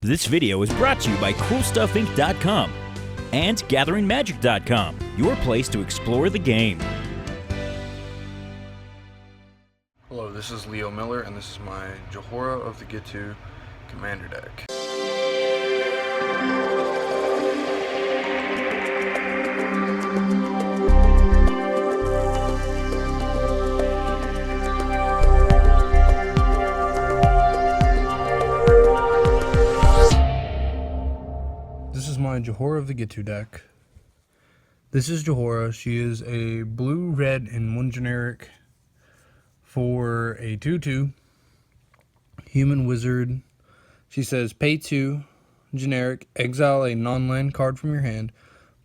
This video is brought to you by CoolStuffInc.com and GatheringMagic.com, your place to explore the game. Hello, this is Leo Miller, and this is my Jhoira of the Ghitu Commander deck. This is my Jhoira of the Ghitu deck. This is Jhoira. She is a blue, red, and one generic for a 2/2 human wizard. She says pay 2 generic, exile a non-land card from your hand,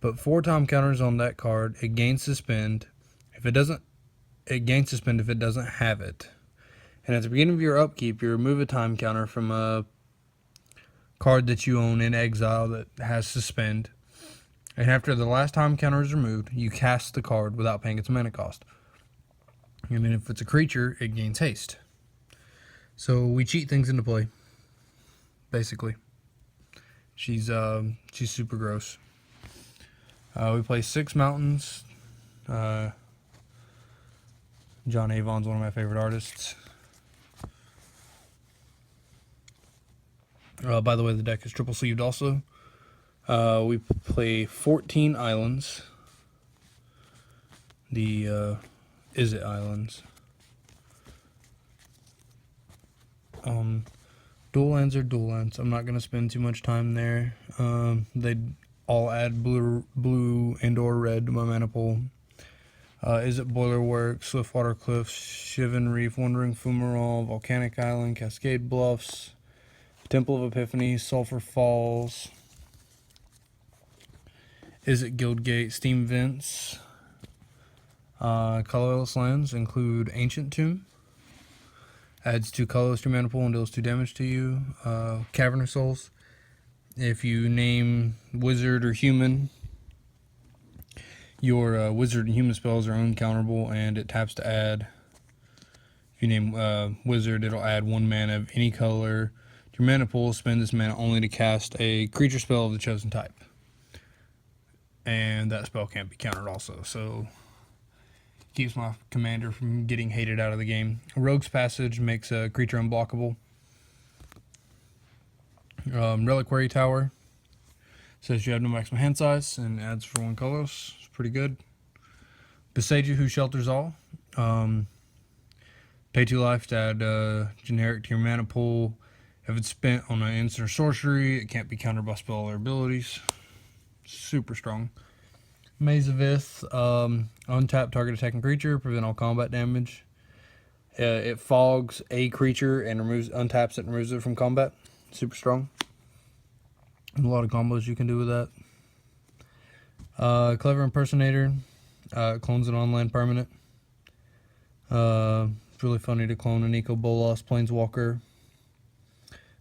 put 4 time counters on that card. It gains suspend. If it doesn't, it gains suspend if it doesn't have it. And at the beginning of your upkeep, you remove a time counter from a card that you own in exile that has suspend. And after the last time counter is removed, you cast the card without paying its mana cost. And then if it's a creature, it gains haste. So we cheat things into play, basically. She's super gross. We play 6 mountains. John Avon's one of my favorite artists. By the way, the deck is triple sleeved also. We play 14 islands. The Izzet Islands. Dual lands are dual lands. I'm not going to spend too much time there. They all add blue and/or red to my mana pool. Izzet Boilerworks, Swiftwater Cliffs, Shivan Reef, Wandering Fumarole, Volcanic Island, Cascade Bluffs, Temple of Epiphany, Sulfur Falls, Izzet Guildgate, Steam Vents. Colorless lands include Ancient Tomb, adds 2 colorless to your mana pool and deals 2 damage to you. Cavern of Souls, if you name wizard or human, your wizard and human spells are uncounterable, and it taps to add. If you name wizard, it'll add 1 mana of any color to your mana pool. Spend this mana only to cast a creature spell of the chosen type, and that spell can't be countered also, so keeps my commander from getting hated out of the game. Rogue's Passage makes a creature unblockable. Reliquary Tower says you have no maximum hand size and adds for 1 colorless. It's pretty good. Boseiju, who shelters all. Pay 2 life to add generic to your mana pool. If it's spent on an instant or sorcery, it can't be countered by spell or abilities. Super strong. Maze of Ith, untap target attacking creature, prevent all combat damage. It fogs a creature and untaps it and removes it from combat. Super strong. And a lot of combos you can do with that. Clever Impersonator, clones an on-land permanent. It's really funny to clone an Eco Bolas Planeswalker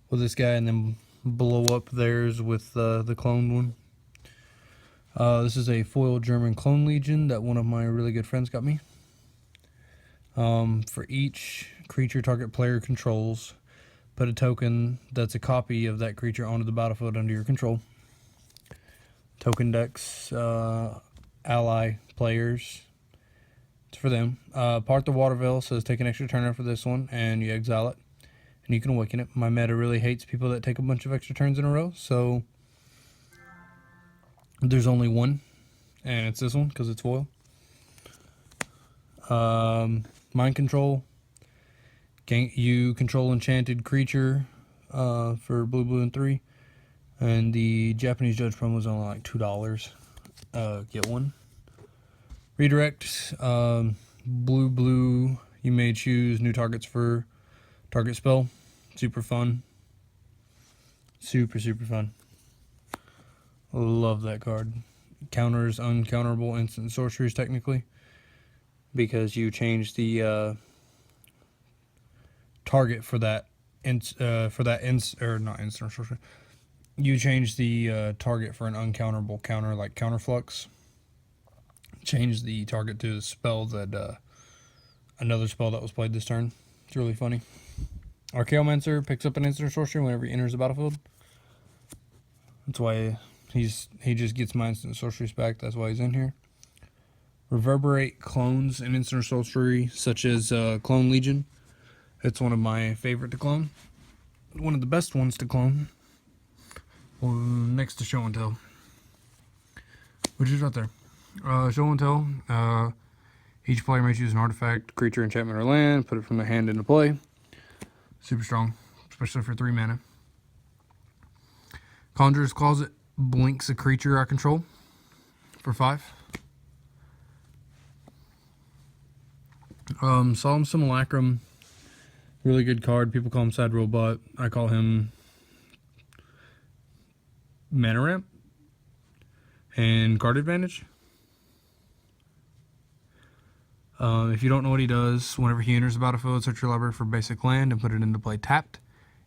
with this guy and then blow up theirs with the cloned one. This is a foil German clone legion that one of my really good friends got me. For each creature target player controls, put a token that's a copy of that creature onto the battlefield under your control. Token decks, ally players, it's for them. Part the Waterveil says take an extra turn after this one, and you exile it, and you can awaken it. My meta really hates people that take a bunch of extra turns in a row, so there's only one, and it's this one because it's foil. Mind Control. You control enchanted creature for blue, and 3. And the Japanese Judge promo is only like $2. Get one. Redirect. Blue. You may choose new targets for target spell. Super fun. Super fun. Love that card. Counters uncounterable instant sorceries technically, because you change the target for that not instant sorcery. You change the target for an uncounterable counter like Counterflux. Change the target to the spell that another spell that was played this turn. It's really funny. Archaeomancer picks up an instant sorcery whenever he enters the battlefield. That's why he just gets my instant sorceries back. That's why he's in here. Reverberate clones an instant sorcery, such as Clone Legion. It's one of my favorite to clone. One of the best ones to clone. Well, next to Show and Tell, which is right there. Show and Tell. Each player may choose an artifact, creature, enchantment, or land. Put it from their hand into play. Super strong, especially for 3 mana. Conjurer's Closet blinks a creature I control for 5. Solemn Simulacrum, really good card. People call him Sad Robot. I call him Mana Ramp and card advantage. If you don't know what he does, whenever he enters the battlefield, search your library for basic land and put it into play tapped.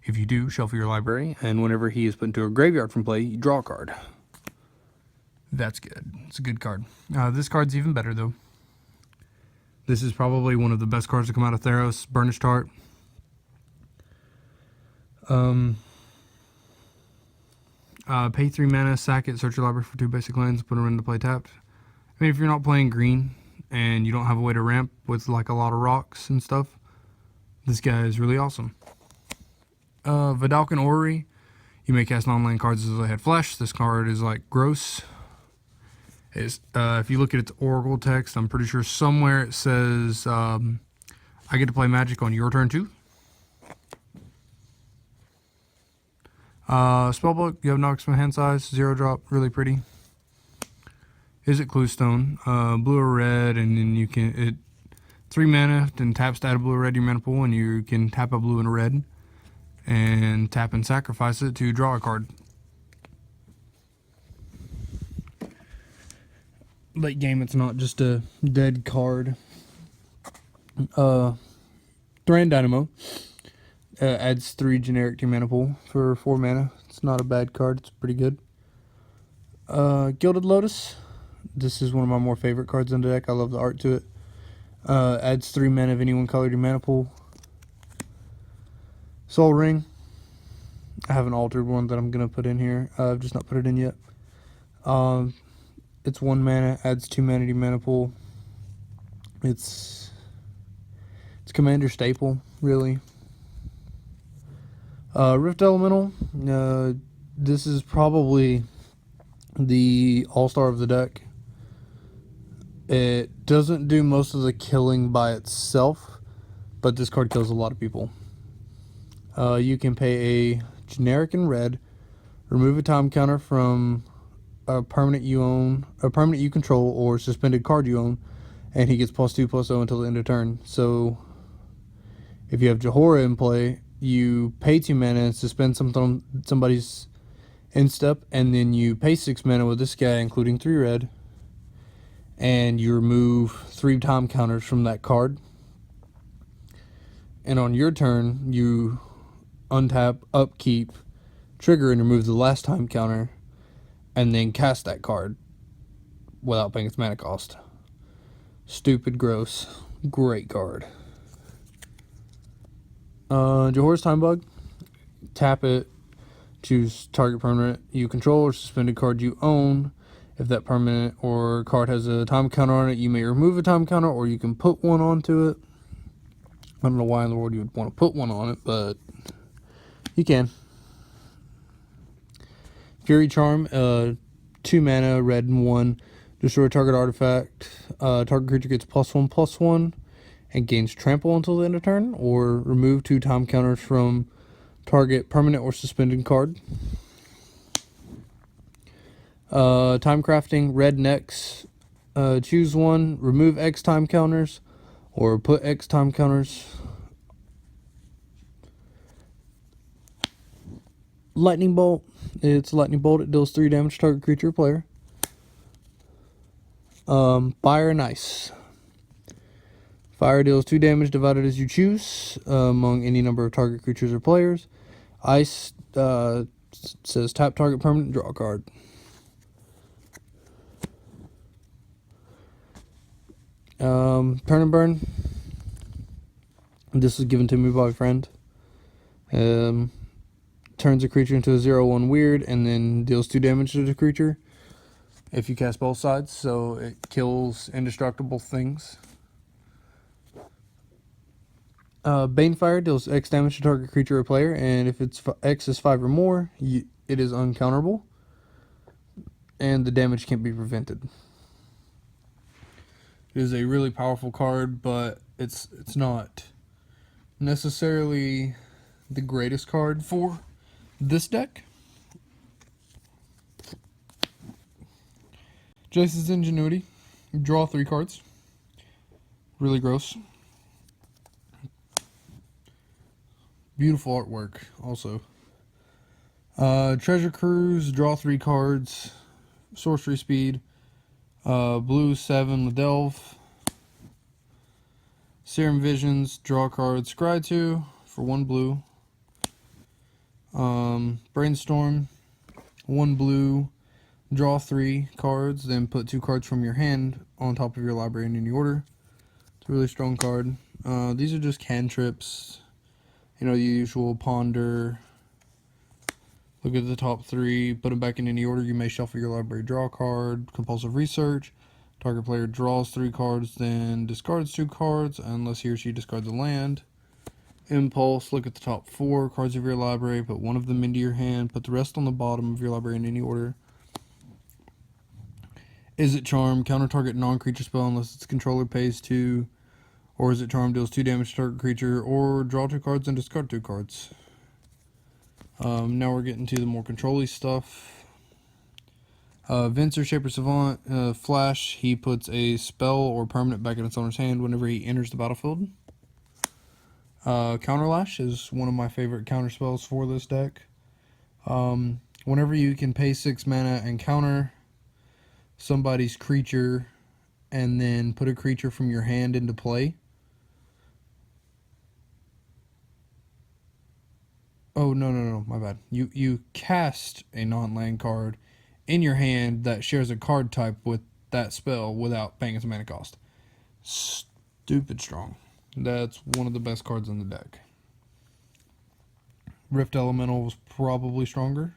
If you do, shuffle your library, and whenever he is put into a graveyard from play, you draw a card. That's good. It's a good card. This card's even better, though. This is probably one of the best cards to come out of Theros, Burnished Hart. Pay 3 mana, sack it, search your library for 2 basic lands, put them into play tapped. I mean, if you're not playing green and you don't have a way to ramp with like a lot of rocks and stuff, this guy is really awesome. Vedalken Orrery, you may cast non-land cards as they had flesh. This card is like gross. If you look at its Oracle text, I'm pretty sure somewhere it says I get to play Magic on your turn too. Spellbook, you have maximum hand size, 0 drop, really pretty. Izzet Cluestone, blue or red, and then you can 3 mana, then taps to add a blue or red to your mana pool, and you can tap a blue and a red, and tap and sacrifice it to draw a card. Late game, it's not just a dead card. Thran Dynamo adds 3 generic to your mana pool for 4 mana. It's not a bad card. It's pretty good. Gilded Lotus. This is one of my more favorite cards in the deck. I love the art to it. Adds 3 mana of any one color to your mana pool. Soul Ring. I have an altered one that I'm going to put in here. I've just not put it in yet. It's 1 mana, adds 2 mana to your mana pool. It's Commander staple, really. Rift Elemental. This is probably the all-star of the deck. It doesn't do most of the killing by itself, but this card kills a lot of people. You can pay a generic in red, remove a time counter from a permanent you own, a permanent you control, or suspended card you own, and he gets +2/+0 until the end of turn. So if you have Jhoira in play, you pay 2 mana and suspend somebody's end step, and then you pay 6 mana with this guy, including 3 red, and you remove 3 time counters from that card. And on your turn, you untap, upkeep, trigger, and remove the last time counter, and then cast that card without paying its mana cost. Stupid gross. Great card. Jhoira's Time Bug. Tap it. Choose target permanent you control or suspended card you own. If that permanent or card has a time counter on it, you may remove a time counter, or you can put one onto it. I don't know why in the world you would want to put one on it, but you can. Fury Charm, 2 mana, red and 1. Destroy a target artifact. Target creature gets +1/+1 and gains trample until the end of turn, or remove 2 time counters from target permanent or suspended card. Time Crafting, red and X. Choose one, remove X time counters, or put X time counters. Lightning Bolt. It's Lightning Bolt. It deals 3 damage to target creature or player. Fire and Ice. Fire deals 2 damage divided as you choose among any number of target creatures or players. Ice says tap target permanent, draw a card. Turn and Burn. This was given to me by a friend. turns a creature into a 0/1 weird and then deals 2 damage to the creature if you cast both sides, so it kills indestructible things. Banefire deals X damage to target creature or player, and if its X is 5 or more, it is uncounterable, and the damage can't be prevented. It is a really powerful card, but it's not necessarily the greatest card for this deck. Jace's Ingenuity. Draw 3 cards. Really gross. Beautiful artwork, also. Treasure Cruise. Draw 3 cards. Sorcery speed. Blue 7 with Delve. Serum Visions. Draw cards. Scry 2 for 1 blue. Brainstorm. 1 blue. Draw 3 cards, then put 2 cards from your hand on top of your library in any order. It's a really strong card. These are just cantrips. You know, the usual ponder. Look at the top 3, put them back in any order. You may shuffle your library, draw a card. Compulsive Research. Target player draws 3 cards, then discards 2 cards unless he or she discards a land. Impulse. Look at the top 4 cards of your library, put 1 of them into your hand, put the rest on the bottom of your library in any order. Izzet Charm, counter target non-creature spell unless its controller pays 2, or Izzet Charm deals 2 damage to target creature, or draw 2 cards and discard 2 cards. Now we're getting to the more control-y stuff. Venser, Shaper Savant, Flash, he puts a spell or permanent back in its owner's hand whenever he enters the battlefield. Counterlash is one of my favorite counter spells for this deck. Whenever you can pay 6 mana and counter somebody's creature and then put a creature from your hand into play. Oh, no, my bad. You cast a non-land card in your hand that shares a card type with that spell without paying its mana cost. Stupid strong. That's one of the best cards in the deck. Rift Elemental was probably stronger,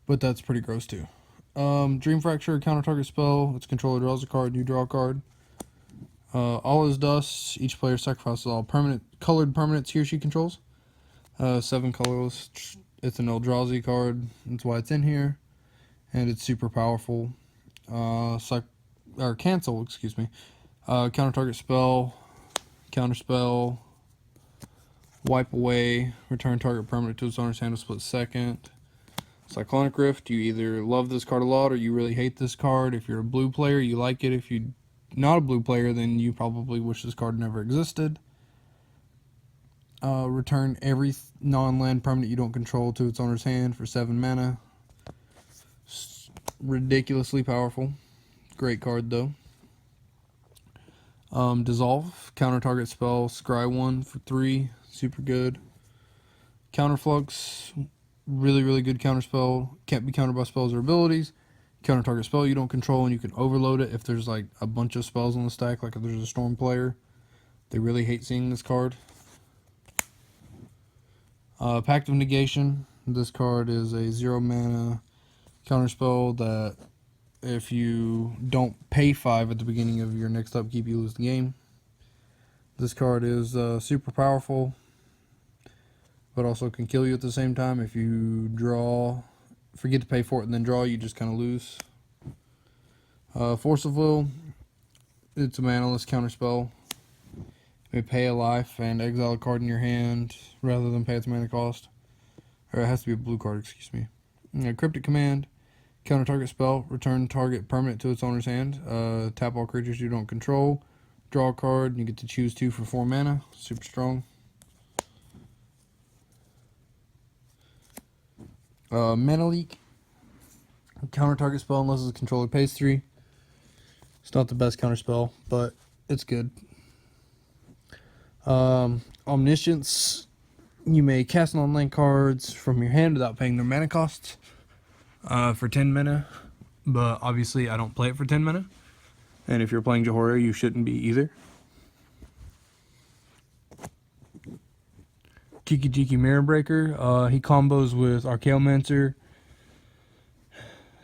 but that's pretty gross too. Dream Fracture, counter target spell. Its controller draws a card, you draw a card. All is Dust. Each player sacrifices all colored permanents he or she controls. 7 colorless. It's an Eldrazi card. That's why it's in here. And it's super powerful. Cancel, excuse me. Counter target spell. Counter spell. Wipe away. Return target permanent to its owner's hand to split second. Cyclonic Rift, you either love this card a lot or you really hate this card. If you're a blue player, you like it. If you're not a blue player, then you probably wish this card never existed. Return every non-land permanent you don't control to its owner's hand for 7 mana. Ridiculously powerful. Great card, though. Dissolve, counter target spell, scry 1 for 3. Super good. Counterflux. Really good counter spell. Can't be countered by spells or abilities. Counter target spell you don't control, and you can overload it if there's like a bunch of spells on the stack, like if there's a storm player. They really hate seeing this card. Pact of Negation. This card is a 0 mana counter spell that if you don't pay 5 at the beginning of your next upkeep, you lose the game. This card is super powerful, but also can kill you at the same time. If you forget to pay for it and then draw, you just kind of lose. Force of Will, it's a manaless counterspell. You may pay a life and exile a card in your hand rather than pay its mana cost. Or it has to be a blue card, excuse me. Cryptic Command, counter target spell, return target permanent to its owner's hand. Tap all creatures you don't control. Draw a card, and you get to choose 2 for 4 mana. Super strong. Mana Leak. Counter target spell unless the controller pays 3. It's not the best counter spell, but it's good. Omniscience. You may cast non-land cards from your hand without paying their mana costs for 10 mana. But obviously I don't play it for 10 mana. And if you're playing Jhoira, you shouldn't be either. Kiki Jiki Mirror Breaker. He combos with Archaeomancer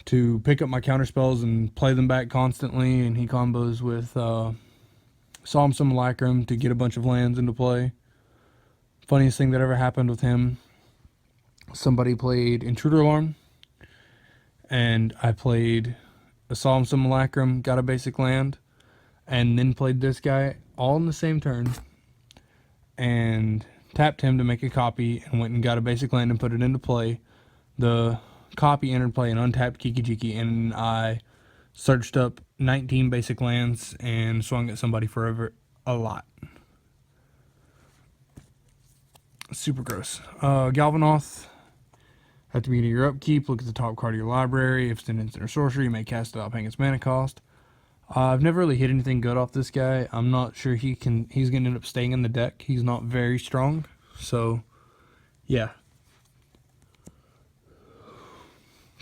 to pick up my counter spells and play them back constantly, and he combos with Solemn Simulacrum to get a bunch of lands into play. Funniest thing that ever happened with him, somebody played Intruder Alarm, and I played a Solemn Simulacrum, got a basic land, and then played this guy all in the same turn, and tapped him to make a copy, and went and got a basic land and put it into play. The copy entered play and untapped Kiki Jiki, and I searched up 19 basic lands and swung at somebody forever a lot. Super gross. Galvanoth. At the beginning of your upkeep, look at the top card of your library. If it's an instant or sorcery, you may cast it without paying its mana cost. I've never really hit anything good off this guy. I'm not sure he's going to end up staying in the deck. He's not very strong. So, yeah.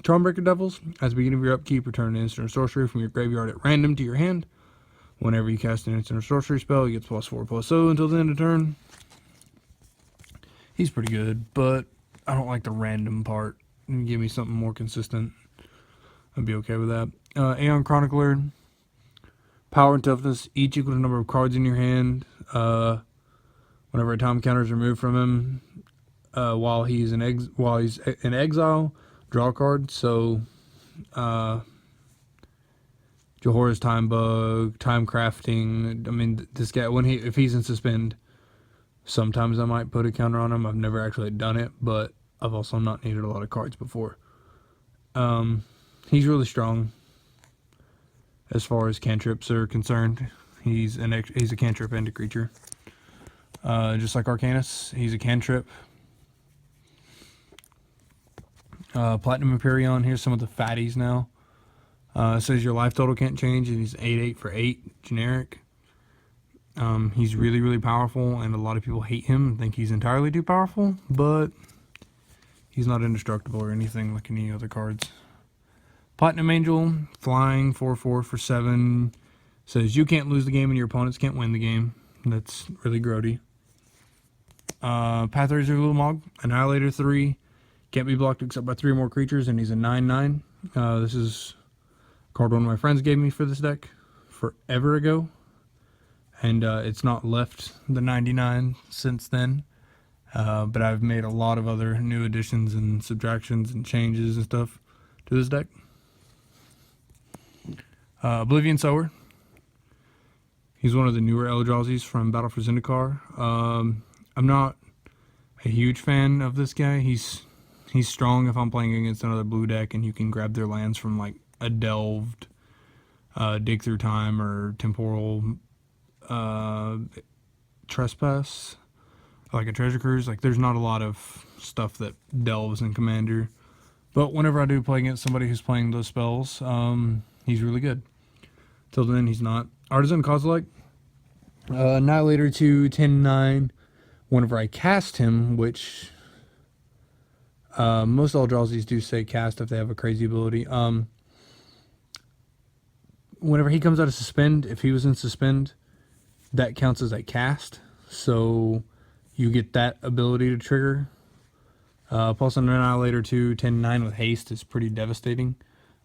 Charmbreaker Devils. At the beginning of your upkeep, return an instant or sorcery from your graveyard at random to your hand. Whenever you cast an instant or sorcery spell, you get +4/+0 until the end of turn. He's pretty good, but I don't like the random part. Give me something more consistent. I'd be okay with that. Aeon Chronicler. Power and toughness, each equal to the number of cards in your hand. Whenever a time counter is removed from him, while he's in exile, draw a card. So, Jhoira's Time Bug, Time Crafting. I mean, this guy, if he's in suspend, sometimes I might put a counter on him. I've never actually done it, but I've also not needed a lot of cards before. He's really strong as far as cantrips are concerned. He's a cantrip and a creature. Just like Arcanus, he's a cantrip. Platinum Empyrean, here's some of the fatties now. It says your life total can't change, and he's 8/8 for 8, generic. He's really, really powerful, and a lot of people hate him and think he's entirely too powerful, but he's not indestructible or anything like any other cards. Platinum Angel, flying, 4/4 for 7, says you can't lose the game and your opponents can't win the game. That's really grody. Pathrazer Lulmog, Annihilator 3, can't be blocked except by 3 more creatures, and he's a 9/9. This is a card one of my friends gave me for this deck forever ago, and it's not left the 99 since then. But I've made a lot of other new additions and subtractions and changes and stuff to this deck. Oblivion Sower. He's one of the newer Eldrauzis from Battle for Zendikar. I'm not a huge fan of this guy. He's strong if I'm playing against another blue deck and you can grab their lands from like a Delved, Dig Through Time, or Temporal Trespass, like a Treasure Cruise. Like, there's not a lot of stuff that delves in Commander, but whenever I do play against somebody who's playing those spells, he's really good. Till then, he's not. Artisan Kozilek, Annihilator 2, 10/9. Whenever I cast him, which most Eldrauzis do say cast if they have a crazy ability. Whenever he comes out of suspend, if he was in suspend, that counts as a cast. So you get that ability to trigger. Plus an Annihilator 2, 10/9 with haste is pretty devastating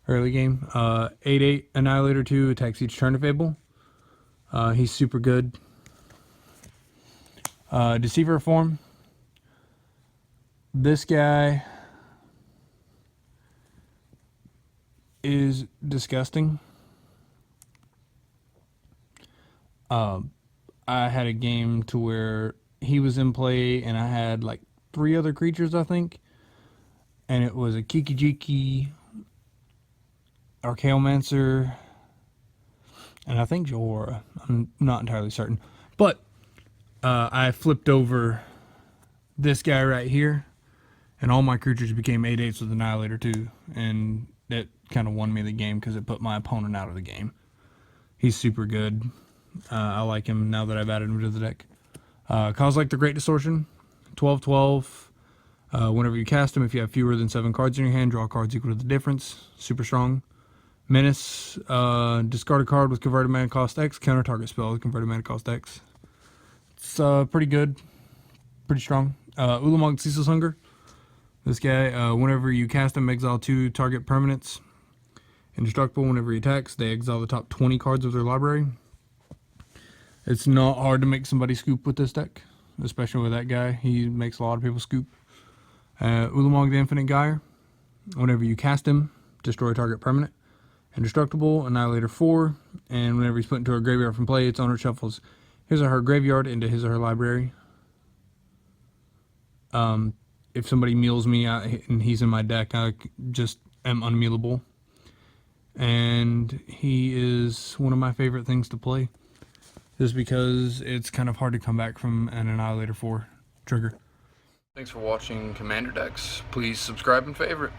early game. 8/8 Annihilator 2 attacks each turn if able. He's super good. Deceiver Form. This guy is disgusting. I had a game to where he was in play and I had like 3 other creatures, I think. And it was a Kiki Jiki, Archaeomancer, and I think Jhoira. I'm not entirely certain. But I flipped over this guy right here, and all my creatures became 8/8s with Annihilator 2. And it kind of won me the game because it put my opponent out of the game. He's super good. I like him now that I've added him to the deck. Kozilek the Great Distortion, 12/12. Whenever you cast him, if you have fewer than 7 cards in your hand, draw cards equal to the difference. Super strong. Menace, discard a card with converted mana cost X, counter target spell with converted mana cost X. It's pretty good. Pretty strong. Ulamog Ceaseless Hunger. This guy, whenever you cast him, exile 2 target permanents. Indestructible. Whenever he attacks, they exile the top 20 cards of their library. It's not hard to make somebody scoop with this deck, especially with that guy. He makes a lot of people scoop. Ulamog the Infinite Gyre. Whenever you cast him, destroy target permanent. Indestructible, Annihilator 4, and whenever he's put into a graveyard from play, its owner shuffles his or her graveyard into his or her library. If somebody meals me out and he's in my deck, I just am unmealable. And he is one of my favorite things to play, just because it's kind of hard to come back from an Annihilator 4 trigger. Thanks for watching Commander Decks. Please subscribe and favorite.